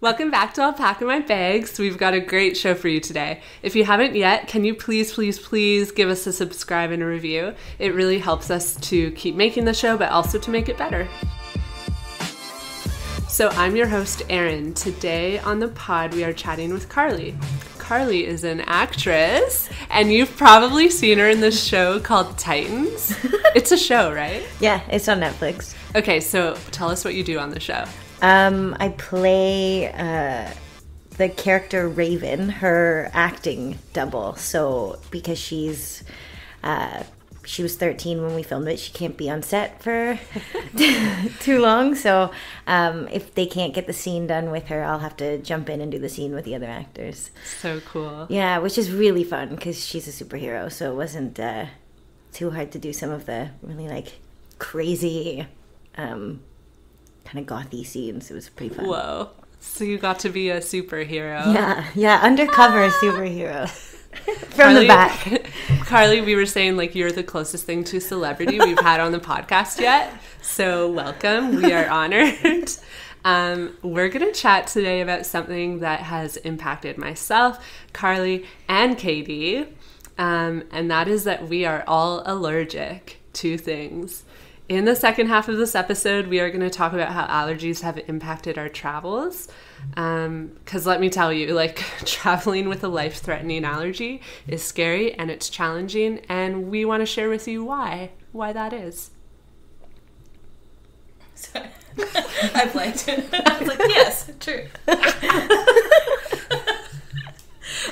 Welcome back to Alpaca My Bags. We've got a great show for you today. If you haven't yet, can you please give us a subscribe and a review? It really helps us to keep making the show, but also to make it better. So I'm your host, Erin. Today on the pod, we are chatting with Carleigh. Carleigh is an actress, and you've probably seen her in this show called Titans. It's a show, right? Yeah, it's on Netflix. Okay, so tell us what you do on the show. I play the character Raven, her acting double. So because she was 13 when we filmed it, she can't be on set for too long. So if they can't get the scene done with her, I'll have to jump in and do the scene with the other actors. So cool. Yeah, which is really fun because she's a superhero. So it wasn't too hard to do some of the really crazy kind of gothy scenes. It was pretty fun. Whoa. So you got to be a superhero. Yeah, undercover superhero. From the back. Carleigh, we were saying you're the closest thing to celebrity we've had on the podcast yet. So welcome. We are honored. We're going to chat today about something that has impacted myself, Carleigh, and Kattie. And that is that we are all allergic to things. In the second half of this episode, we are going to talk about how allergies have impacted our travels. Because let me tell you, traveling with a life-threatening allergy is scary and it's challenging, and we want to share with you why that is. Sorry. I blanked. I was like, yes, true.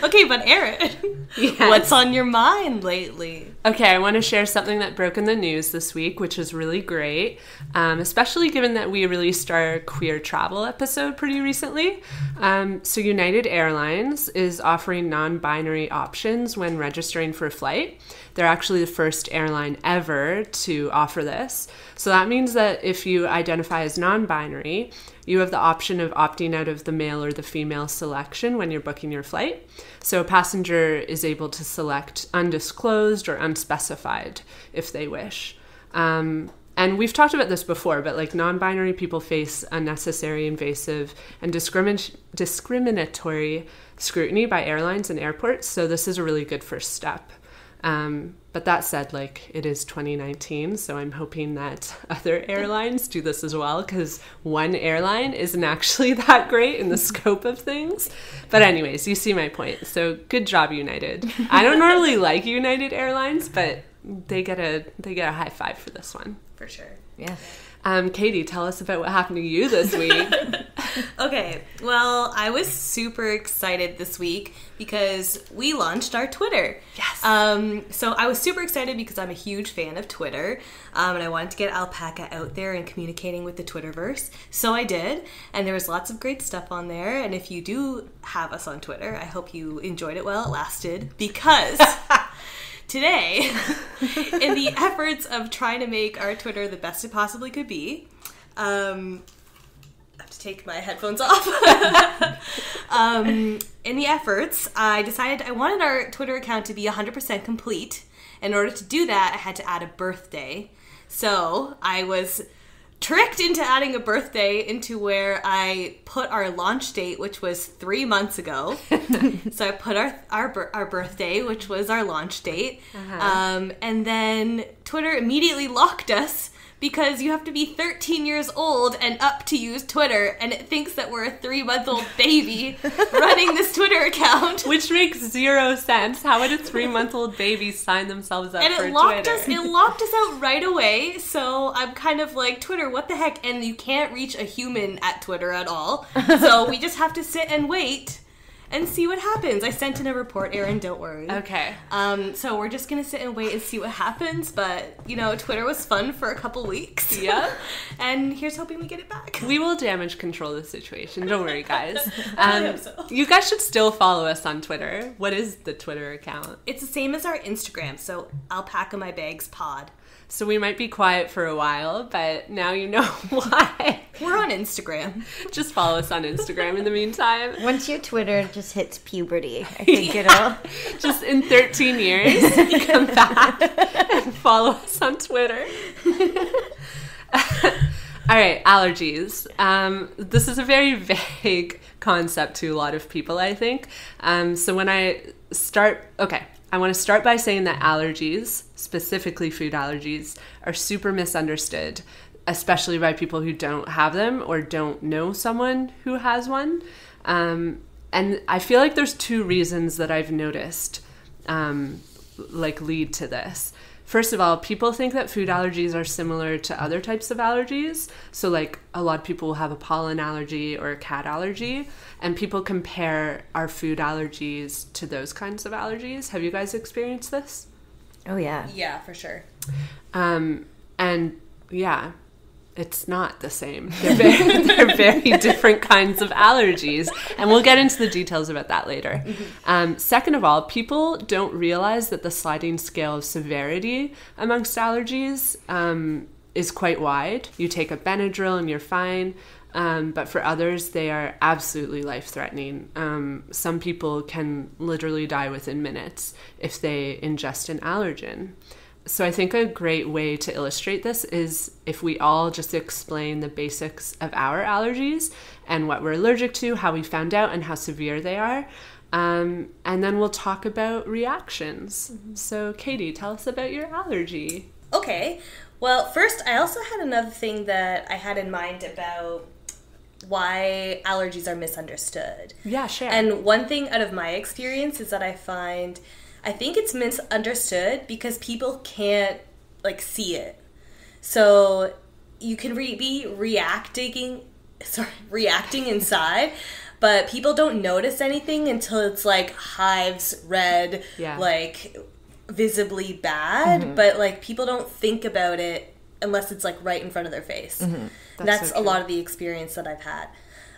Okay, but Erin, yes. What's on your mind lately? Okay, I want to share something that broke in the news this week, which is really great, especially given that we released our queer travel episode pretty recently. So United Airlines is offering non-binary options when registering for a flight. They're actually the first airline ever to offer this. So that means that if you identify as non-binary, you have the option of opting out of the male or the female selection when you're booking your flight. So a passenger is able to select undisclosed or unspecified if they wish. And we've talked about this before, but non-binary people face unnecessary, invasive, and discriminatory scrutiny by airlines and airports. So this is a really good first step. But that said, it is 2019, so I'm hoping that other airlines do this as well, because one airline isn't actually that great in the scope of things. But anyways, you see my point. So good job, United. I don't normally like United Airlines, but they get a high five for this one. For sure. Yeah. Kattie, tell us about what happened to you this week. Okay, well, I was super excited this week because we launched our Twitter. Yes. So I was super excited because I'm a huge fan of Twitter, and I wanted to get Alpaca out there and communicating with the Twitterverse. So I did, and there was lots of great stuff on there. And if you do have us on Twitter, I hope you enjoyed it while it lasted, because today, in the efforts of trying to make our Twitter the best it possibly could be, I have to take my headphones off. In the efforts, I decided I wanted our Twitter account to be 100% complete. In order to do that, I had to add a birthday. So I was tricked into adding a birthday into where I put our launch date, which was 3 months ago. So I put our birthday, which was our launch date. Uh-huh. And then Twitter immediately locked us because you have to be 13 years old and up to use Twitter, and it thinks that we're a 3-month-old baby running this Twitter account. Which makes zero sense. How would a 3-month-old baby sign themselves up for Twitter? It locked us out right away, so I'm kind of like, Twitter, what the heck? And you can't reach a human at Twitter at all, so we just have to sit and wait and see what happens. I sent in a report, Erin, don't worry. Okay. So we're just going to sit and wait and see what happens, but, Twitter was fun for a couple weeks. Yep. And here's hoping we get it back. We will damage control the situation. Don't worry, guys. I hope so. You guys should still follow us on Twitter. What is the Twitter account? It's the same as our Instagram, so Alpaca My Bags Pod. So we might be quiet for a while, but now you know why. We're on Instagram. Just follow us on Instagram in the meantime. Once your Twitter just hits puberty, I think it'll... Just in 13 years, come back and follow us on Twitter. All right, allergies. This is a very vague concept to a lot of people, I think. So when I want to start by saying that allergies, specifically food allergies, are super misunderstood, especially by people who don't have them or don't know someone who has one. And I feel like there's two reasons that I've noticed lead to this. First of all, people think that food allergies are similar to other types of allergies. So like a lot of people will have a pollen allergy or a cat allergy, and people compare our food allergies to those kinds of allergies. Have you guys experienced this? Oh, yeah. Yeah, for sure. And yeah, it's not the same. They're very different kinds of allergies. And we'll get into the details about that later. Second of all, people don't realize that the sliding scale of severity amongst allergies is quite wide. You take a Benadryl and you're fine. But for others, they are absolutely life-threatening. Some people can literally die within minutes if they ingest an allergen. So I think a great way to illustrate this is if we all just explain the basics of our allergies and what we're allergic to, how we found out, and how severe they are. And then we'll talk about reactions. So Katie, tell us about your allergy. Okay. Well, first, I also had another thing that I had in mind about why allergies are misunderstood. Yeah, sure. And one thing out of my experience is that I think it's misunderstood because people can't, see it. So you can be reacting inside, but people don't notice anything until it's, hives, red, visibly bad. But, people don't think about it unless it's, right in front of their face. That's so a lot of the experience that I've had.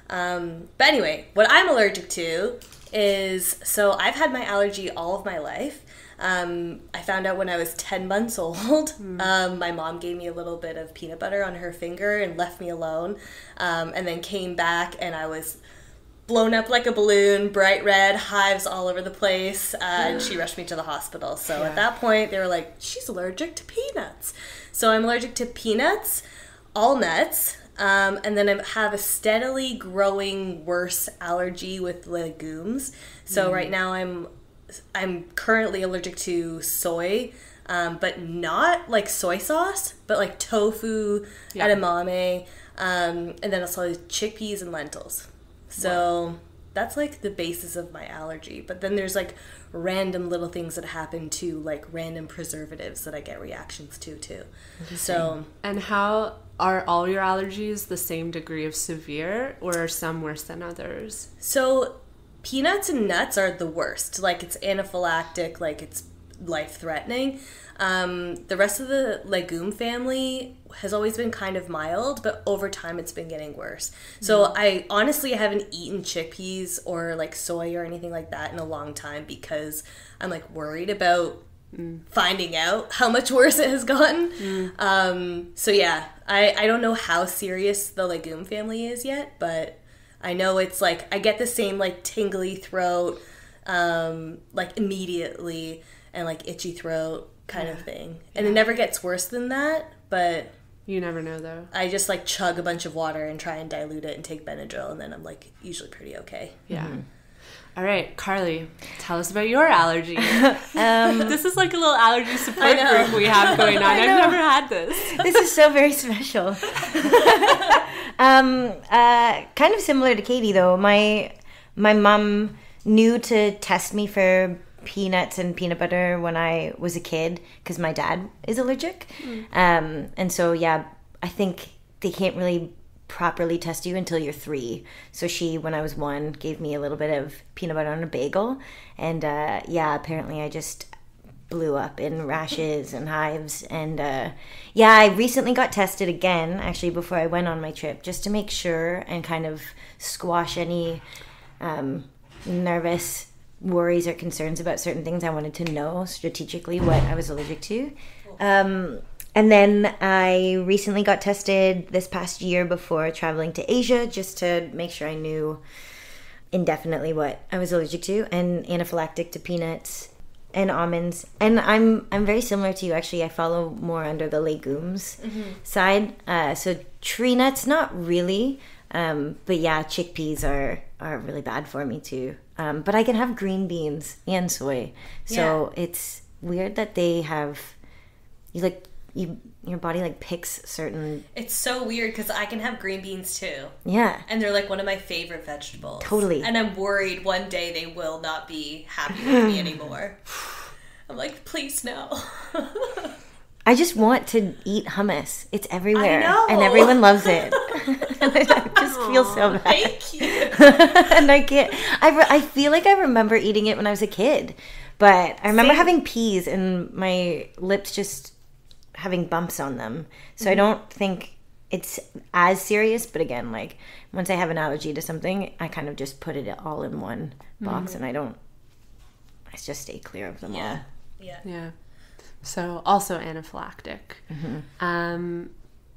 But anyway, what I'm allergic to is, so I've had my allergy all of my life. I found out when I was 10 months old. My mom gave me a little bit of peanut butter on her finger and left me alone, and then came back and I was blown up like a balloon, bright red, hives all over the place, and she rushed me to the hospital. So at that point, they were like, she's allergic to peanuts. So I'm allergic to peanuts, all nuts, and then I have a steadily growing worse allergy with legumes. So right now I'm currently allergic to soy, but not like soy sauce, but like tofu, edamame, and then also chickpeas and lentils. So that's like the basis of my allergy. But then there's like random little things that happen to, like random preservatives that I get reactions to too. So, and how are all your allergies the same degree of severe, or are some worse than others? So peanuts and nuts are the worst. Like it's anaphylactic, like it's life-threatening. The rest of the legume family has always been kind of mild, but over time it's been getting worse. So I honestly haven't eaten chickpeas or like soy or anything like that in a long time because I'm like worried about finding out how much worse it has gotten. So yeah, I don't know how serious the legume family is yet, but I know it's like I get the same like tingly throat like immediately and like itchy throat kind of thing. And it never gets worse than that, but you never know though. I just like chug a bunch of water and try and dilute it and take Benadryl, and then I'm like usually pretty okay. Yeah. All right, Carleigh, tell us about your allergy. This is like a little allergy support group we have going on. I've never had this. This is so very special. Kind of similar to Katie though. My mom knew to test me for peanuts and peanut butter when I was a kid because my dad is allergic. And so I think they can't really properly test you until you're 3. So she, when I was 1, gave me a little bit of peanut butter on a bagel, and apparently I just blew up in rashes and hives. And I recently got tested again actually before I went on my trip just to make sure and kind of squash any nervous worries or concerns about certain things. I wanted to know strategically what I was allergic to. And then I recently got tested this past year before traveling to Asia just to make sure I knew indefinitely what I was allergic to, and anaphylactic to peanuts and almonds. And I'm very similar to you actually. I follow more under the legumes side. So Tree nuts, not really. But yeah, chickpeas are really bad for me too. But I can have green beans and soy. So it's weird that they have, your body like picks certain. It's so weird because I can have green beans too. Yeah. And they're like one of my favorite vegetables. Totally. And I'm worried one day they will not be happy with me anymore. I'm like, please no. I just want to eat hummus. It's everywhere. I know. And everyone loves it. And I just feel so bad. Thank you. And I can't. I feel like I remember eating it when I was a kid. But I remember having peas and my lips just having bumps on them. So I don't think it's as serious. But again, like once I have an allergy to something, I kind of just put it all in one box and I just stay clear of them all. Yeah. So also anaphylactic.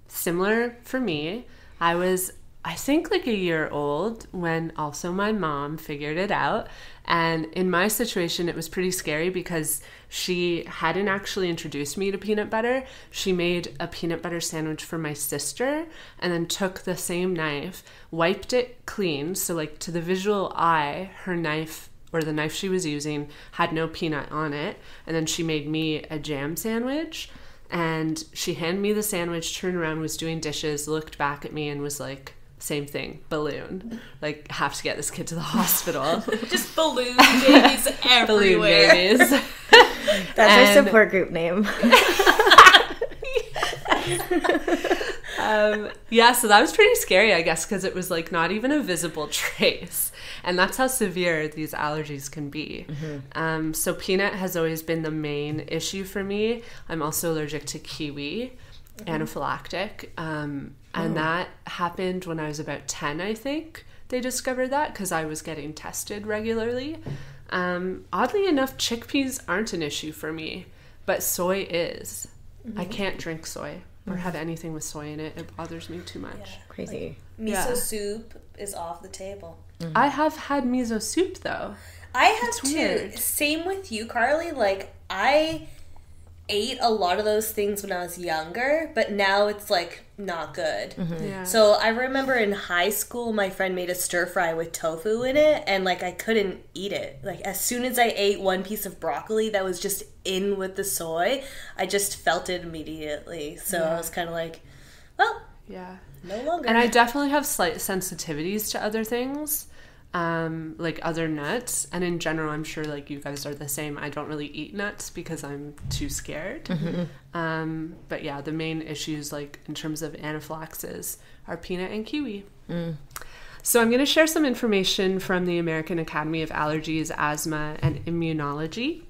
Similar for me. I was, I think, like a year old when also my mom figured it out. And in my situation, it was pretty scary because she hadn't actually introduced me to peanut butter. She made a peanut butter sandwich for my sister and then took the same knife, wiped it clean. So like to the visual eye, her knife or the knife she was using had no peanut on it. And then she made me a jam sandwich and she handed me the sandwich, turned around, was doing dishes, looked back at me and was like, same thing, balloon. Like, have to get this kid to the hospital. Just balloon babies everywhere. Balloon babies. That's our support group name. So that was pretty scary, I guess, because it was like not even a visible trace. And that's how severe these allergies can be. So peanut has always been the main issue for me. I'm also allergic to kiwi, anaphylactic. And that happened when I was about 10, I think. They discovered that because I was getting tested regularly. Oddly enough, chickpeas aren't an issue for me, but soy is. I can't drink soy or have anything with soy in it. It bothers me too much. Yeah. Crazy. Like, miso soup is off the table. I have had miso soup, though. I have It's too. weird. Same with you, Carleigh. Like, I ate a lot of those things when I was younger, but now it's like not good. Yeah. So I remember in high school, my friend made a stir fry with tofu in it, and like I couldn't eat it. Like as soon as I ate one piece of broccoli that was just in with the soy, I just felt it immediately. So I was kind of like, well, no longer. And I definitely have slight sensitivities to other things. Like other nuts, and in general I'm sure like you guys are the same. I don't really eat nuts because I'm too scared. But yeah, the main issues like in terms of anaphylaxis are peanut and kiwi. So I'm going to share some information from the American Academy of Allergies, Asthma, and Immunology.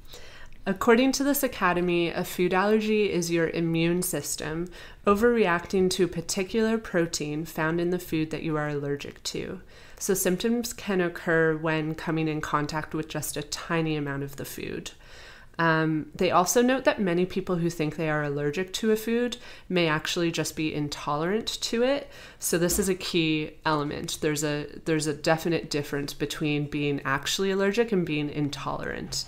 According to this academy, a food allergy is your immune system overreacting to a particular protein found in the food that you are allergic to. So symptoms can occur when coming in contact with just a tiny amount of the food. They also note that many people who think they are allergic to a food may actually just be intolerant to it. So this is a key element. There's a definite difference between being actually allergic and being intolerant.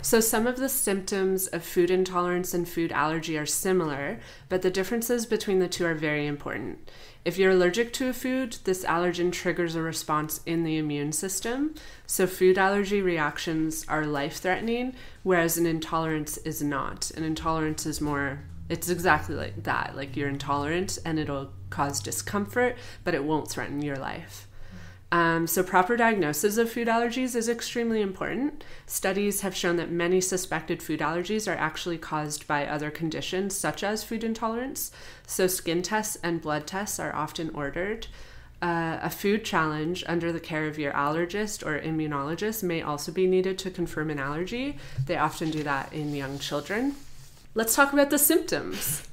So some of the symptoms of food intolerance and food allergy are similar, but the differences between the two are very important. If you're allergic to a food, this allergen triggers a response in the immune system. So food allergy reactions are life-threatening, whereas an intolerance is not. An intolerance is more, it's exactly like that. Like you're intolerant and it'll cause discomfort, but it won't threaten your life. So proper diagnosis of food allergies is extremely important. Studies have shown that many suspected food allergies are actually caused by other conditions, such as food intolerance. So skin tests and blood tests are often ordered. A food challenge under the care of your allergist or immunologist may also be needed to confirm an allergy. They often do that in young children. Let's talk about the symptoms.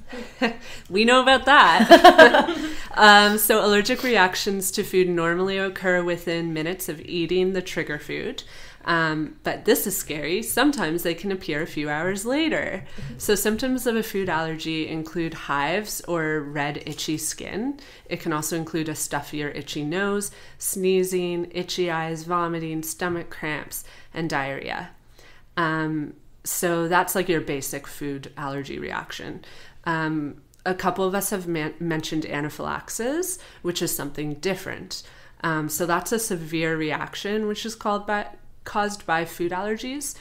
We know about that. So allergic reactions to food normally occur within minutes of eating the trigger food. But this is scary. Sometimes they can appear a few hours later. So symptoms of a food allergy include hives or red, itchy skin. It can also include a stuffy or itchy nose, sneezing, itchy eyes, vomiting, stomach cramps, and diarrhea. So that's like your basic food allergy reaction. a couple of us have mentioned anaphylaxis, which is something different. So that's a severe reaction, which is caused by food allergies.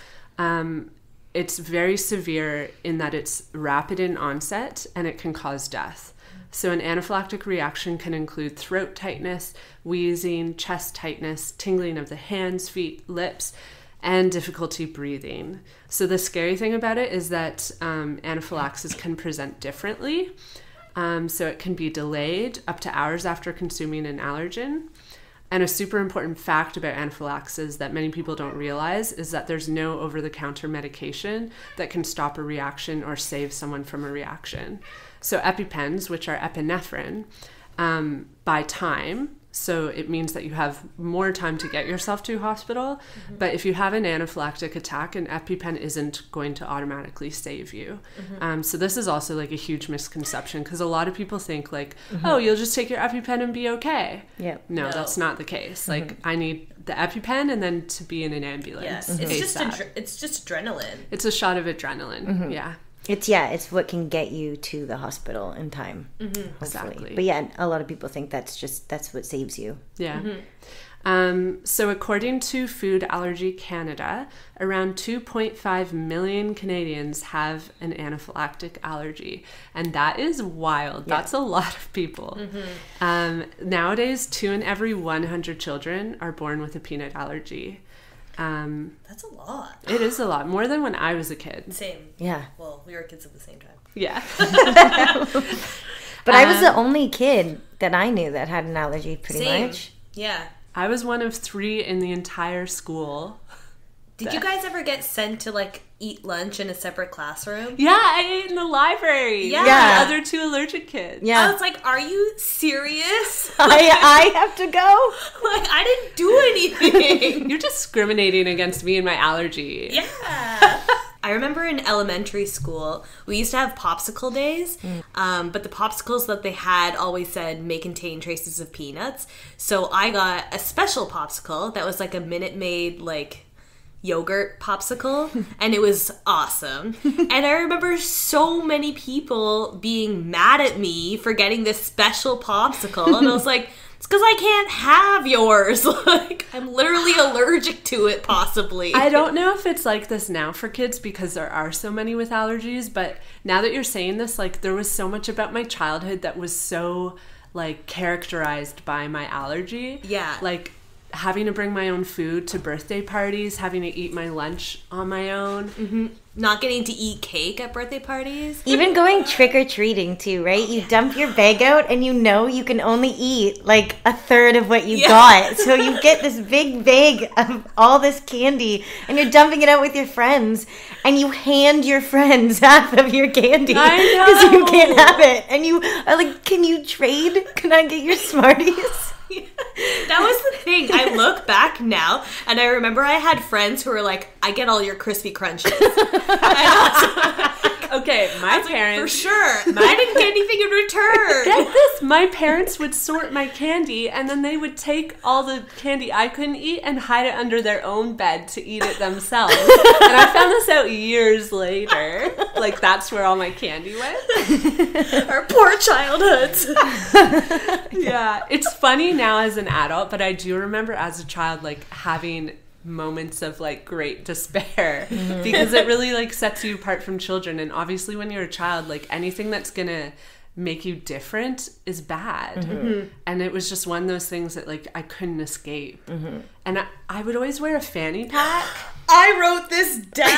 It's very severe in that it's rapid in onset and it can cause death. So an anaphylactic reaction can include throat tightness, wheezing, chest tightness, tingling of the hands, feet, lips, and difficulty breathing. So the scary thing about it is that anaphylaxis can present differently. So it can be delayed up to hours after consuming an allergen. And a super important fact about anaphylaxis that many people don't realize is that there's no over-the-counter medication that can stop a reaction or save someone from a reaction. So EpiPens, which are epinephrine, buy time. So it means that you have more time to get yourself to hospital. Mm-hmm. But if you have an anaphylactic attack, an EpiPen isn't going to automatically save you. Mm-hmm. So this is also like a huge misconception because a lot of people think like, oh, you'll just take your EpiPen and be okay. Yep. No, that's not the case. Like I need the EpiPen and then to be in an ambulance. Yes, it's just adrenaline. It's a shot of adrenaline. Mm-hmm. Yeah. It's what can get you to the hospital in time. Mm-hmm. Exactly. But yeah, a lot of people think that's what saves you. Yeah. Mm-hmm. So according to Food Allergy Canada, around 2.5 million Canadians have an anaphylactic allergy. And that is wild. Yeah. That's a lot of people. Mm-hmm. Nowadays, 2 in every 100 children are born with a peanut allergy. That's a lot. It is a lot. More than when I was a kid. Same. Yeah. Well, we were kids at the same time. Yeah. But I was the only kid that I knew that had an allergy pretty much. Yeah. I was one of 3 in the entire school. Did you guys ever get sent to like eat lunch in a separate classroom? Yeah, I ate in the library. Yeah. The other 2 allergic kids. Yeah. I was like, are you serious? I have to go? Like, I didn't do anything. You're discriminating against me and my allergy. Yeah. I remember in elementary school, we used to have popsicle days, but the popsicles that they had always said may contain traces of peanuts. So I got a special popsicle that was like a Minute Maid, like, yogurt popsicle, and it was awesome. And I remember so many people being mad at me for getting this special popsicle, and I was like, it's because I can't have yours. Like, I'm literally allergic to it, possibly. I don't know if it's like this now for kids because there are so many with allergies, but now that you're saying this, like, there was so much about my childhood that was so, like, characterized by my allergy. Yeah. Like, having to bring my own food to birthday parties, having to eat my lunch on my own. Mm-hmm. Not getting to eat cake at birthday parties. Even going trick-or-treating too, right? You dump your bag out and you know you can only eat like a third of what you got. So you get this big bag of all this candy and you're dumping it out with your friends and you hand your friends half of your candy because you can't have it. And you are like, can you trade? Can I get your Smarties? That was the thing. I look back now and I remember I had friends who were like, I get all your crispy crunches. Okay, my parents... For sure. I didn't get anything in return. Get this. My parents would sort my candy and then they would take all the candy I couldn't eat and hide it under their own bed to eat it themselves. And I found this out years later. Like, that's where all my candy went. Our poor childhoods. Yeah. It's funny now as an adult, but I do remember as a child, like, having moments of like great despair because it really like sets you apart from children. And obviously when you're a child, like anything that's gonna make you different is bad. And it was just one of those things that like I couldn't escape. And I would always wear a fanny pack. I wrote this down.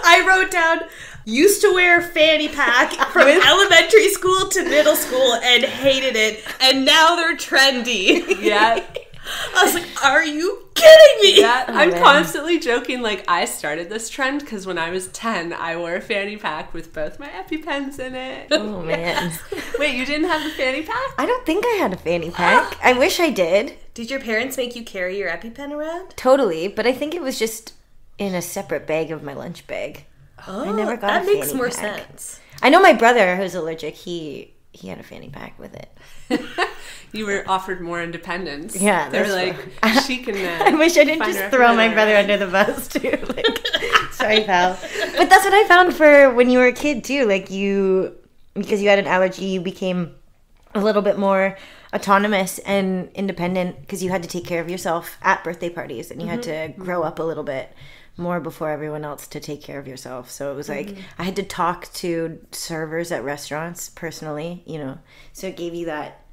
I wrote down, used to wear a fanny pack from elementary school to middle school and hated it, and now they're trendy. Yeah. I was like, are you kidding me? Yeah, I'm constantly joking, like, I started this trend because when I was 10, I wore a fanny pack with both my EpiPens in it. Oh, man. Wait, you didn't have the fanny pack? I don't think I had a fanny pack. I wish I did. Did your parents make you carry your EpiPen around? Totally, but I think it was just in a separate bag of my lunch bag. Oh, I never got that a fanny makes more pack. sense. I know my brother, who's allergic, he had a fanny pack with it. You were offered more independence. Yeah, they were like, she can. I wish I didn't just throw my brother under the bus too. Like, sorry, pal. But that's what I found for when you were a kid too. Like because you had an allergy, you became a little bit more autonomous and independent because you had to take care of yourself at birthday parties, and you had to grow up a little bit more before everyone else to take care of yourself. So it was like I had to talk to servers at restaurants personally, so it gave you that,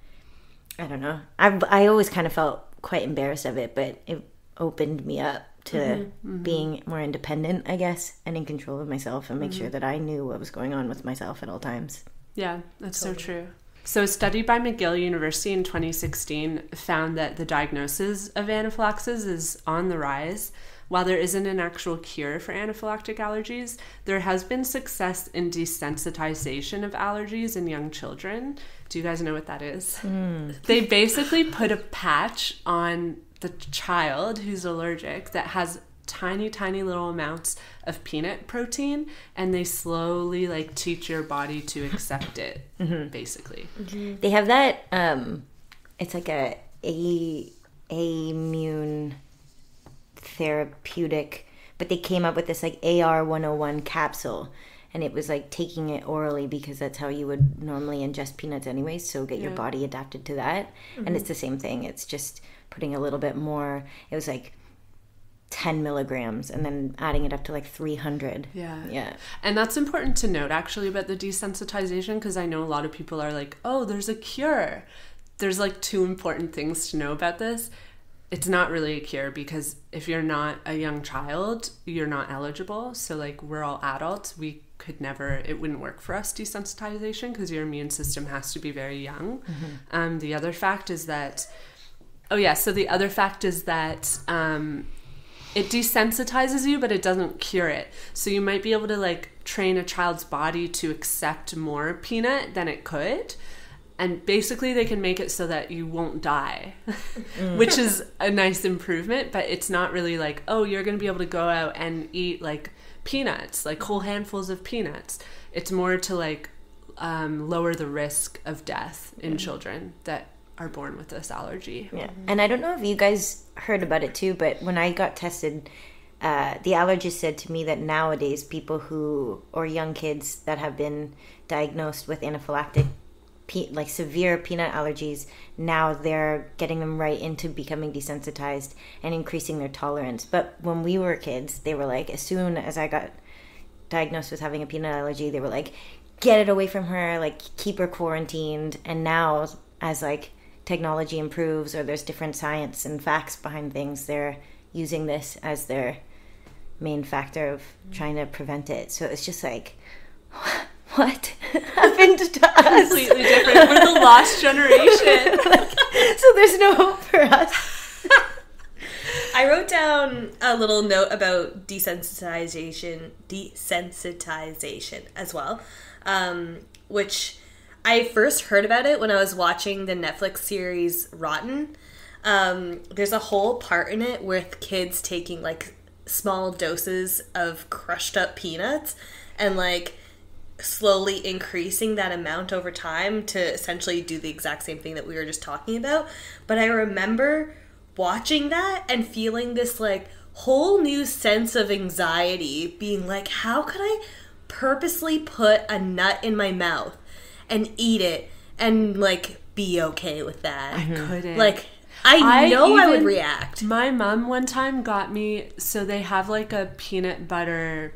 I don't know. I always kind of felt quite embarrassed of it, but it opened me up to being more independent, I guess, and in control of myself, and make sure that I knew what was going on with myself at all times. Yeah, that's so true. So a study by McGill University in 2016 found that the diagnosis of anaphylaxis is on the rise. While there isn't an actual cure for anaphylactic allergies, there has been success in desensitization of allergies in young children. Do you guys know what that is? They basically put a patch on the child who's allergic that has tiny, tiny little amounts of peanut protein, and they slowly teach your body to accept it, basically. They have that, it's like a immune therapeutic, but they came up with this AR101 capsule, and it was taking it orally because that's how you would normally ingest peanuts anyways, so get your body adapted to that. And it's the same thing, it's just putting a little bit more. It was 10 milligrams and then adding it up to 300. Yeah. And that's important to note actually about the desensitization, because I know a lot of people are like, oh, there's a cure. There's two important things to know about this. It's not really a cure, because if you're not a young child, you're not eligible. So we're all adults. We could never, it wouldn't work for us, desensitization, because your immune system has to be very young. The other fact is that, it desensitizes you, but it doesn't cure it. So you might be able to train a child's body to accept more peanut than it could. And basically they can make it so that you won't die, which is a nice improvement, but it's not really you're going to be able to go out and eat peanuts, whole handfuls of peanuts. It's more to lower the risk of death in children that are born with this allergy. Yeah. And I don't know if you guys heard about it too, but when I got tested, the allergist said to me that nowadays people or young kids that have been diagnosed with anaphylactic severe peanut allergies, now they're getting them right into becoming desensitized and increasing their tolerance. But when we were kids, they were as soon as I got diagnosed with having a peanut allergy, they were get it away from her, keep her quarantined. And now as technology improves, or there's different science and facts behind things, they're using this as their main factor of trying to prevent it. So it's just what happened to us? Completely different. We're the lost generation. So there's no hope for us. I wrote down a little note about desensitization as well, which I first heard about it when I was watching the Netflix series Rotten. There's a whole part in it with kids taking small doses of crushed up peanuts and slowly increasing that amount over time to essentially do the exact same thing that we were just talking about. But I remember watching that and feeling this whole new sense of anxiety, being how could I purposely put a nut in my mouth and eat it and be okay with that? I couldn't. I would react. My mom one time got me, so they have a peanut butter,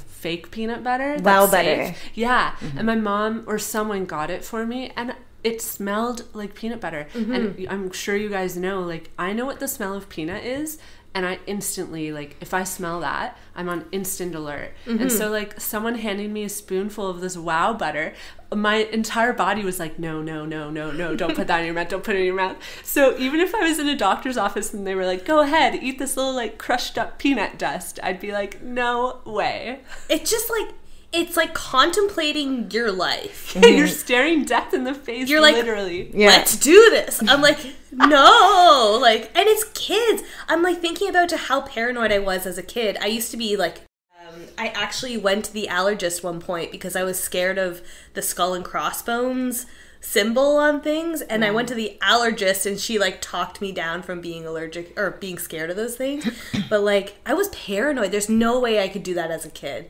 fake peanut butter. Wow butter. Yeah. And my mom or someone got it for me, and it smelled like peanut butter. And I'm sure you guys know, I know what the smell of peanut is, and I instantly, if I smell that, I'm on instant alert. And so, someone handing me a spoonful of this wow butter, my entire body was no, don't put that in your mouth, don't put it in your mouth. So even if I was in a doctor's office and they were go ahead, eat this little, crushed up peanut dust, I'd be no way. It's just, it's contemplating your life. You're staring death in the face. You're literally. Let's do this. I'm no. And it's kids. I'm thinking about how paranoid I was as a kid. I used to be I actually went to the allergist one point because I was scared of the skull and crossbones symbol on things, and I went to the allergist, and she like talked me down from being allergic or being scared of those things. But like, I was paranoid. There's no way I could do that as a kid.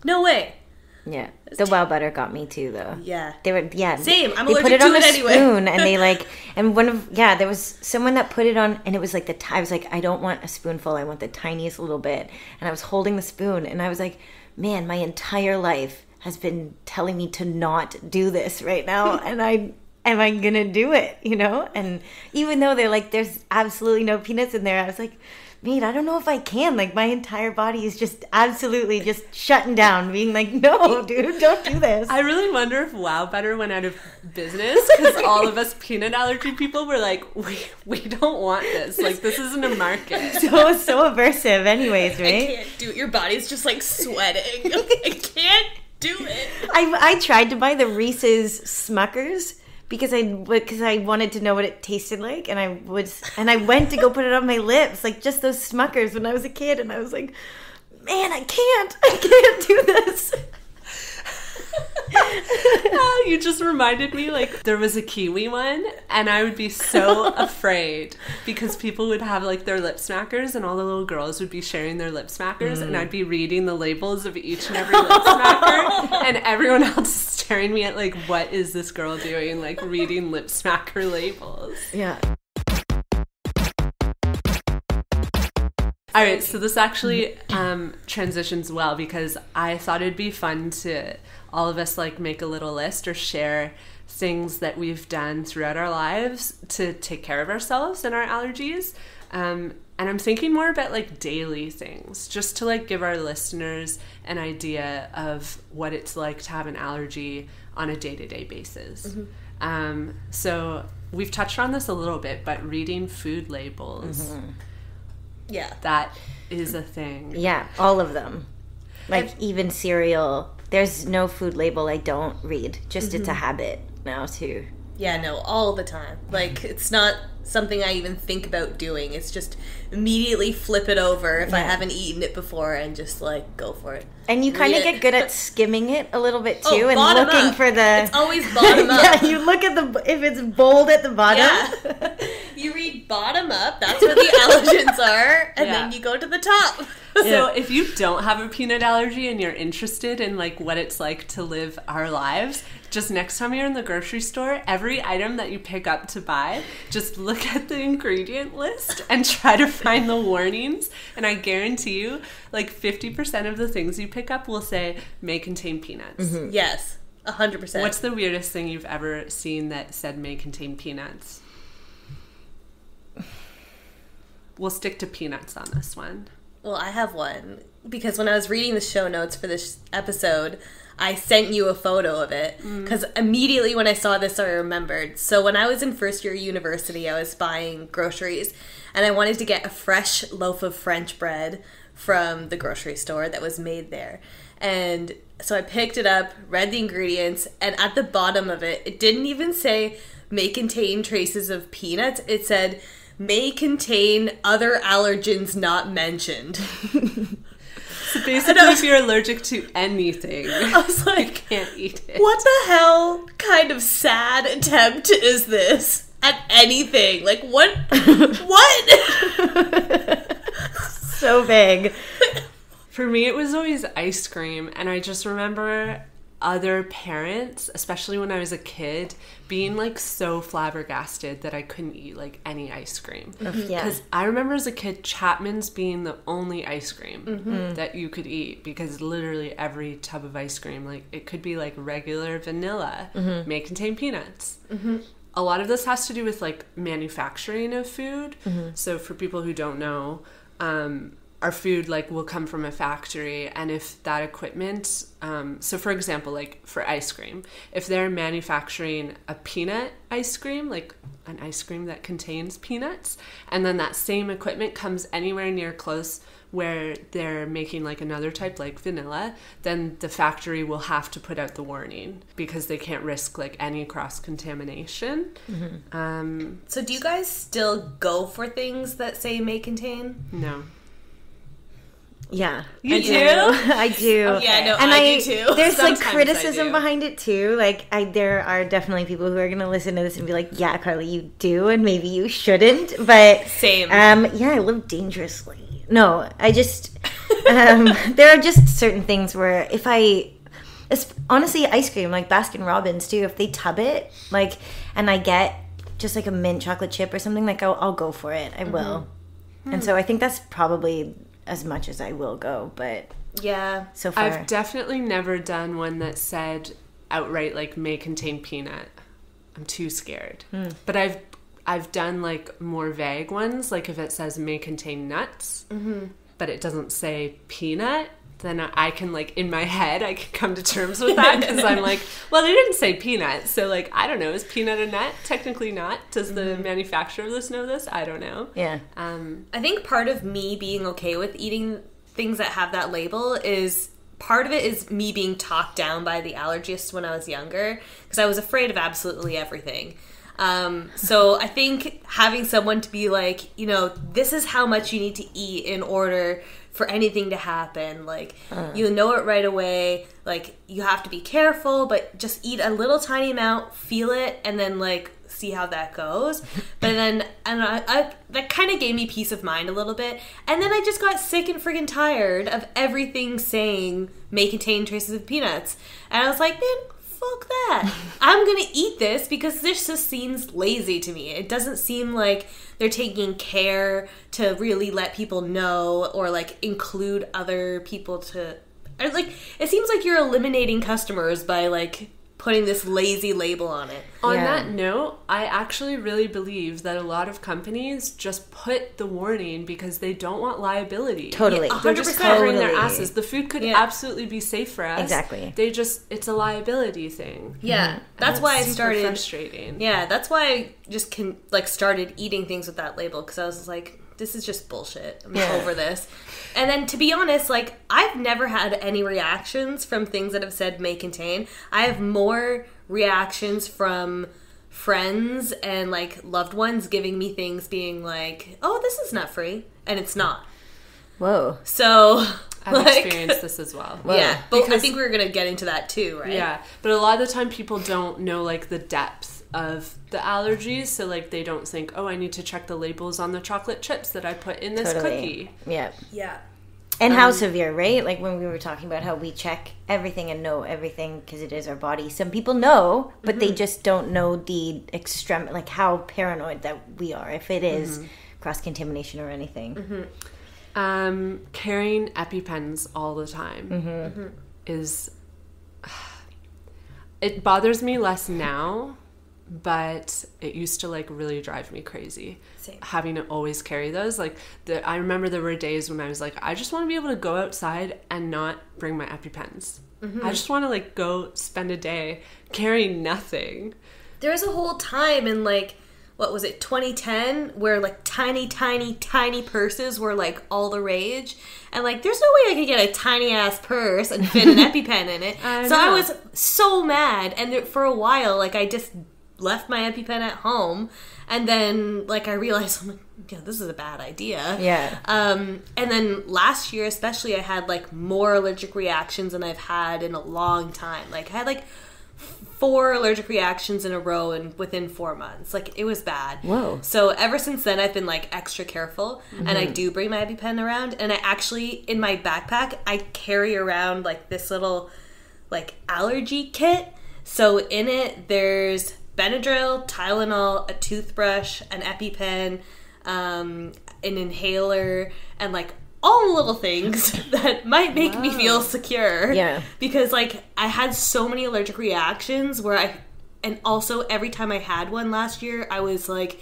No way. Yeah, the wow butter got me too, though. Yeah, they were same. I'm they allergic put it to on it a anyway. spoon, and they like, and there was someone that put it on, and it was like I was like, I don't want a spoonful, I want the tiniest little bit, and I was holding the spoon, and I was like, man, my entire life has been telling me to not do this right now, and am I gonna do it, you know? And even though they're like, there's absolutely no peanuts in there, I was like, mate, I don't know if I can. Like, my entire body is just absolutely just shutting down, being like, no, dude, don't do this. I really wonder if Wow Butter went out of business because all of us peanut allergy people were like, we don't want this. Like, this isn't a market. So aversive anyways, right? I can't do it. Your body's just like sweating. I can't do it. I tried to buy the Reese's Smuckers because I wanted to know what it tasted like, and I went to go put it on my lips, like just those Smuckers when I was a kid, and I was like, man, I can't do this. You just reminded me, like, there was a kiwi one, and I would be so afraid because people would have like their lip smackers, and all the little girls would be sharing their lip smackers, and I'd be reading the labels of each and every lip smacker, and everyone else is staring me at like, what is this girl doing, like reading lip smacker labels. Yeah. All right, so this actually transitions well because I thought it'd be fun to all of us like make a little list or share things that we've done throughout our lives to take care of ourselves and our allergies. And I'm thinking more about like daily things, just to like give our listeners an idea of what it's like to have an allergy on a day-to-day basis. So we've touched on this a little bit, but reading food labels. Yeah. That is a thing. Yeah, all of them. Like, even cereal. There's no food label I don't read. Just it's a habit now, too. Yeah, no, all the time. Like, it's not something I even think about doing. It's just immediately flip it over if I haven't eaten it before and just, like, go for it. And you kind of get good at skimming it a little bit, too, and bottom looking up. for the... It's always bottom up. Yeah, you look at if it's bold at the bottom. Yeah. You read bottom up, that's where the allergens are, and then you go to the top. So if you don't have a peanut allergy and you're interested in like what it's like to live our lives, just next time you're in the grocery store, every item that you pick up to buy, just look at the ingredient list and try to find the warnings. And I guarantee you, like 50% of the things you pick up will say may contain peanuts. Yes, 100%. What's the weirdest thing you've ever seen that said may contain peanuts? We'll stick to peanuts on this one. Well, I have one, because when I was reading the show notes for this episode, I sent you a photo of it, because immediately when I saw this, I remembered. So when I was in first year university, I was buying groceries, and I wanted to get a fresh loaf of French bread from the grocery store that was made there. And so I picked it up, read the ingredients, and at the bottom of it, it didn't even say may contain traces of peanuts. It said may contain other allergens not mentioned. So basically, if you're allergic to anything, I was like, you can't eat it. What the hell kind of sad attempt is this at anything? Like, what? What? So big. For me, it was always ice cream, and I just remember other parents, especially when I was a kid, being like so flabbergasted that I couldn't eat like any ice cream. Because I remember as a kid, Chapman's being the only ice cream that you could eat, because literally every tub of ice cream, like it could be like regular vanilla, may contain peanuts. A lot of this has to do with like manufacturing of food. So for people who don't know, our food like will come from a factory, and if that equipment, so for example, like for ice cream, if they're manufacturing a peanut ice cream, like an ice cream that contains peanuts, and then that same equipment comes anywhere near close where they're making like another type like vanilla, then the factory will have to put out the warning because they can't risk like any cross-contamination. So do you guys still go for things that say may contain? No. Yeah. You do? I do. Okay. Yeah, no, and I do too. There's like Sometimes criticism behind it too. Like there are definitely people who are going to listen to this and be like, yeah, Carleigh, you do, and maybe you shouldn't. But same. Yeah, I live dangerously. No, I just there are just certain things where honestly, ice cream, like Baskin Robbins too, if they tub it, like, and I get just like a mint chocolate chip or something, like I'll go for it. I will. And so I think that's probably as much as I will go, but yeah, so far I've definitely never done one that said outright like may contain peanut. I'm too scared. But I've done like more vague ones, like if it says may contain nuts, but it doesn't say peanut, then I can, like, in my head, I can come to terms with that, because I'm like, well, they didn't say peanut, so, like, I don't know, is peanut a nut? Technically not. Does the manufacturer of this know this? I don't know. Yeah. I think part of me being okay with eating things that have that label is, part of it is me being talked down by the allergist when I was younger, because I was afraid of absolutely everything. So I think having someone to be like, you know, this is how much you need to eat in order for anything to happen. Like, you know it right away. Like, you have to be careful, but just eat a little tiny amount, feel it, and then, like, see how that goes. But then, and I that kind of gave me peace of mind a little bit. And then I just got sick and friggin' tired of everything saying may contain traces of peanuts. And I was like, man, fuck that. I'm gonna eat this because this just seems lazy to me. It doesn't seem like they're taking care to really let people know or like include other people to, or like, it seems like you're eliminating customers by like putting this lazy label on it. On that note, I actually really believe that a lot of companies just put the warning because they don't want liability. Totally. Yeah, They're just 100%. covering their asses. The food could absolutely be safe for us. Exactly. It's a liability thing. Yeah. That's why I started. Frustrating. Yeah, that's why I just started eating things with that label, because I was like, this is just bullshit. I'm over this. And then, to be honest, like, I've never had any reactions from things that have said may contain. I have more reactions from friends and, like, loved ones giving me things being like, oh, this is nut free, and it's not. Whoa. So, I've experienced this as well. Whoa. Yeah, but I think we're going to get into that too, right? Yeah, but a lot of the time people don't know, like, the depth of the allergies, so, like, they don't think, oh, I need to check the labels on the chocolate chips that I put in this cookie. Yeah. Yeah. And how severe, right? Like when we were talking about how we check everything and know everything because it is our body. Some people know, but they just don't know the extreme, like how paranoid that we are if it is cross-contamination or anything. Carrying EpiPens all the time is... It bothers me less now, but it used to, like, really drive me crazy. Same. Having to always carry those. Like, I remember there were days when I was like, I just want to be able to go outside and not bring my EpiPens. I just want to, like, go spend a day carrying nothing. There was a whole time in, like, what was it, 2010, where, like, tiny, tiny, tiny purses were, like, all the rage. And, like, there's no way I could get a tiny-ass purse and fit an EpiPen in it. I was so mad. And for a while, like, I just left my EpiPen at home, and then, like, I realized, I'm like, yeah, this is a bad idea. Yeah. And then last year, especially, I had, like, more allergic reactions than I've had in a long time. Like, I had, like, 4 allergic reactions in a row and within 4 months. Like, it was bad. Whoa. So ever since then, I've been, like, extra careful, and I do bring my EpiPen around, and I actually, in my backpack, I carry around, like, this little, like, allergy kit. So in it, there's Benadryl, Tylenol, a toothbrush, an EpiPen, an inhaler, and, like, all the little things that might make me feel secure. Yeah. Because, like, I had so many allergic reactions and also every time I had one last year, I was, like,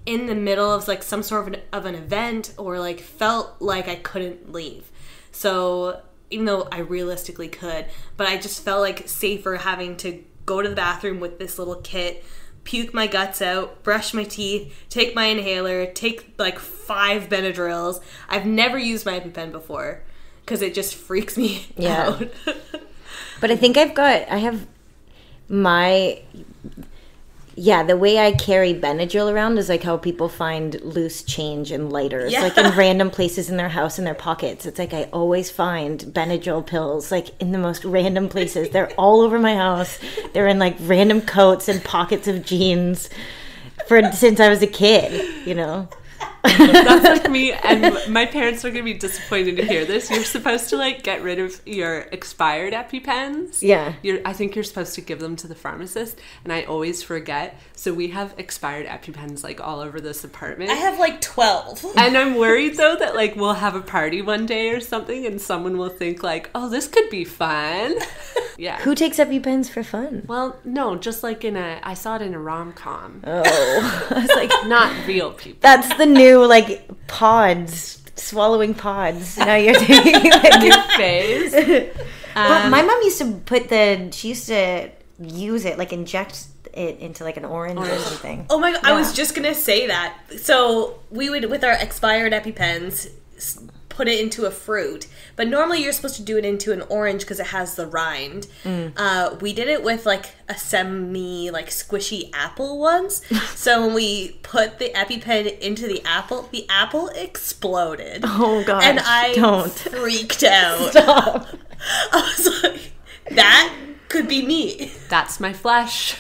in the middle of, like, some sort of an event, or, like, felt like I couldn't leave. So, even though I realistically could, but I just felt, like, safer having to go to the bathroom with this little kit, puke my guts out, brush my teeth, take my inhaler, take, like, 5 Benadryls. I've never used my EpiPen before because it just freaks me out. But I think I have my Yeah, the way I carry Benadryl around is like how people find loose change and lighters, like in random places in their house, in their pockets. It's like I always find Benadryl pills, like in the most random places. They're all over my house. They're in like random coats and pockets of jeans since I was a kid, you know. That's like me, and my parents are going to be disappointed to hear this. You're supposed to like get rid of your expired EpiPens. Yeah. I think you're supposed to give them to the pharmacist, and I always forget. So we have expired EpiPens like all over this apartment. I have like 12. And I'm worried though that like we'll have a party one day or something, and someone will think like, oh, this could be fun. Yeah. Who takes EpiPens for fun? Well, no, just like I saw it in a rom-com. Oh. I was like, not real people. That's the new, like, pods, swallowing pods. Now you're taking the New phase. But my mom used to she used to use it, like, inject it into, like, an orange or something. Oh my God, I was just going to say that. So we would, with our expired EpiPens, put it into a fruit. But normally you're supposed to do it into an orange because it has the rind. We did it with like a squishy apple once. So when we put the EpiPen into the apple exploded. Oh gosh, and I freaked out. Stop. I was like, that could be me. That's my flesh.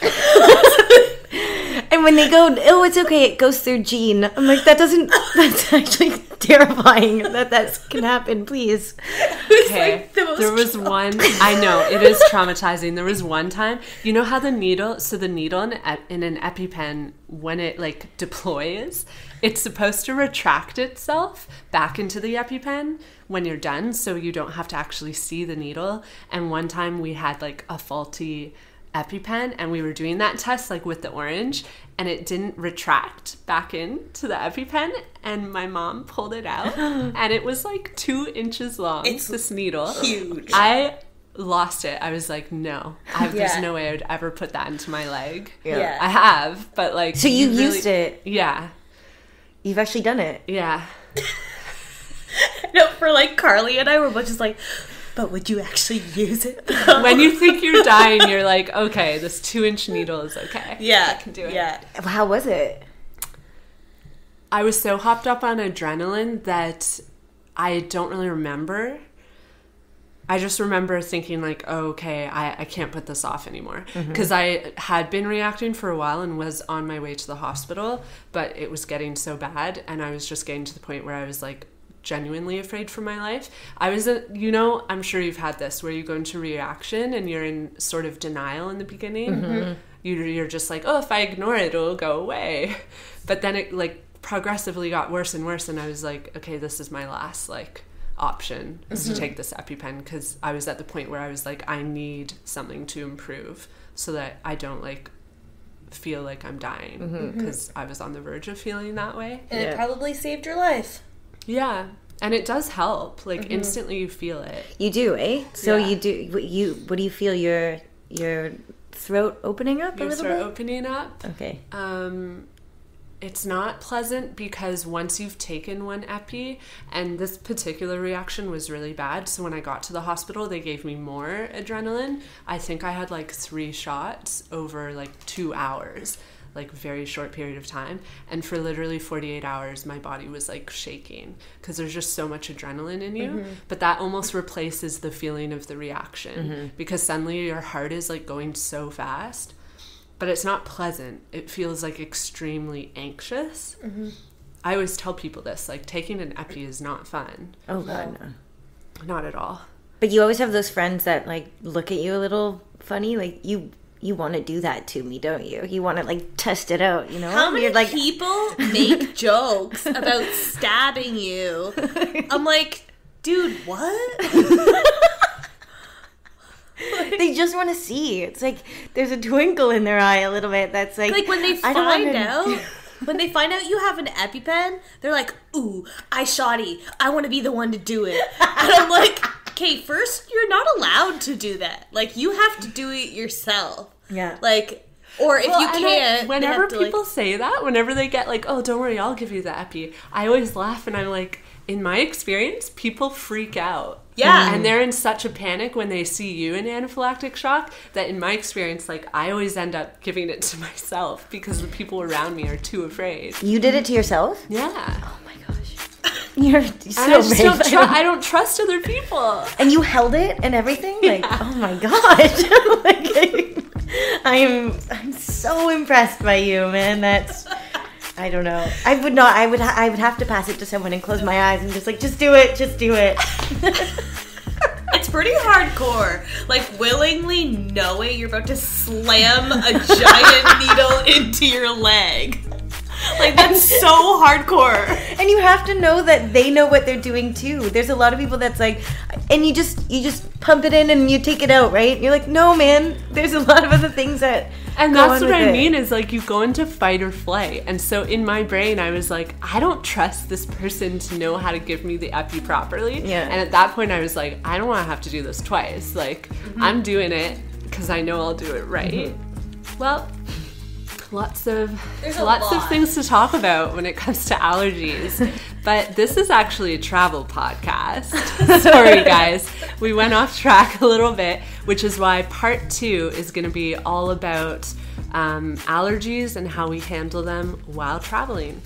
And when they go, oh, it's okay, it goes through Jean. I'm like, that's actually terrifying that can happen, please. Okay, like the there was one, I know, it is traumatizing. There was one time, you know how the needle in an EpiPen, when it like deploys, it's supposed to retract itself back into the EpiPen when you're done, so you don't have to actually see the needle. And one time we had like a faulty EpiPen, and we were doing that test like with the orange, and it didn't retract back into the EpiPen, and my mom pulled it out and it was like 2 inches long. It's this needle. Huge. I lost it. I was like, no, there's no way I would ever put that into my leg. Yeah. I have, but like, so you used it. Yeah. You've actually done it. Yeah. No, for like Carleigh and I were both just like, but would you actually use it? When you think you're dying, you're like, okay, this 2-inch needle is okay. Yeah. I can do it. Yeah. How was it? I was so hopped up on adrenaline that I don't really remember. I just remember thinking like, oh, okay, I can't put this off anymore. Because I had been reacting for a while and was on my way to the hospital, but it was getting so bad, and I was just getting to the point where I was like, genuinely afraid for my life. I was, I'm sure you've had this, where you go into reaction and you're in sort of denial in the beginning. You're just like, oh, if I ignore it, it'll go away. But then it like progressively got worse and worse, and I was like, okay, this is my last like option, is to take this EpiPen, because I was at the point where I was like, I need something to improve so that I don't like feel like I'm dying, because I was on the verge of feeling that way. And it probably saved your life. Yeah, and it does help. Like instantly, you feel it. You do, eh? So Yeah. you do. What do you feel? Your throat opening up a little bit? Opening up. Okay. It's not pleasant, because once you've taken one epi, and this particular reaction was really bad, so when I got to the hospital, they gave me more adrenaline. I think I had like 3 shots over like 2 hours. Like very short period of time, and for literally 48 hours my body was like shaking, because there's just so much adrenaline in you. But that almost replaces the feeling of the reaction, because suddenly your heart is like going so fast, but it's not pleasant. It feels like extremely anxious. I always tell people this, like, taking an epi is not fun. Oh god, no. Not at all. But you always have those friends that like look at you a little funny, like you want to do that to me, don't you? You want to like test it out, you know? How many You're like, people make jokes about stabbing you? I'm like, dude, what? they just want to see. It's like there's a twinkle in their eye a little bit. That's like When they when they find out you have an EpiPen, they're like, ooh, I shoddy. I want to be the one to do it. And I'm like, okay, first, you're not allowed to do that. Like, you have to do it yourself. Yeah. Like, Or if you can't, whenever people say that, whenever they get like, oh, don't worry, I'll give you the epi, I always laugh and I'm like, in my experience, people freak out. Yeah. And they're in such a panic when they see you in anaphylactic shock that in my experience, like, I always end up giving it to myself because the people around me are too afraid. You did it to yourself? Yeah. Oh my gosh. You're so and I just brave. I don't trust other people. And you held it and everything? Like, Yeah. oh my gosh. Like, I'm so impressed by you, man. That's, I don't know. I would not. I would have to pass it to someone and close my eyes and just like, just do it. It's pretty hardcore. Like, willingly knowing you're about to slam a giant needle into your leg. Like, that's so hardcore. And you have to know that they know what they're doing too. There's a lot of people that's like, and you just pump it in and you take it out, right? And you're like, no, man. There's a lot of other things that. And that's what I mean is like you go into fight or flight. And so in my brain, I was like, I don't trust this person to know how to give me the epi properly. Yeah. And at that point, I was like, I don't want to have to do this twice. Like, I'm doing it because I know I'll do it right. Well, lots of things to talk about when it comes to allergies. But this is actually a travel podcast. Sorry, guys. We went off track a little bit, which is why part 2 is going to be all about allergies and how we handle them while traveling.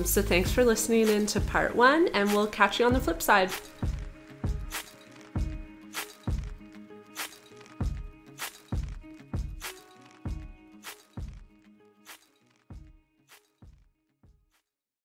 So thanks for listening in to part 1, and we'll catch you on the flip side.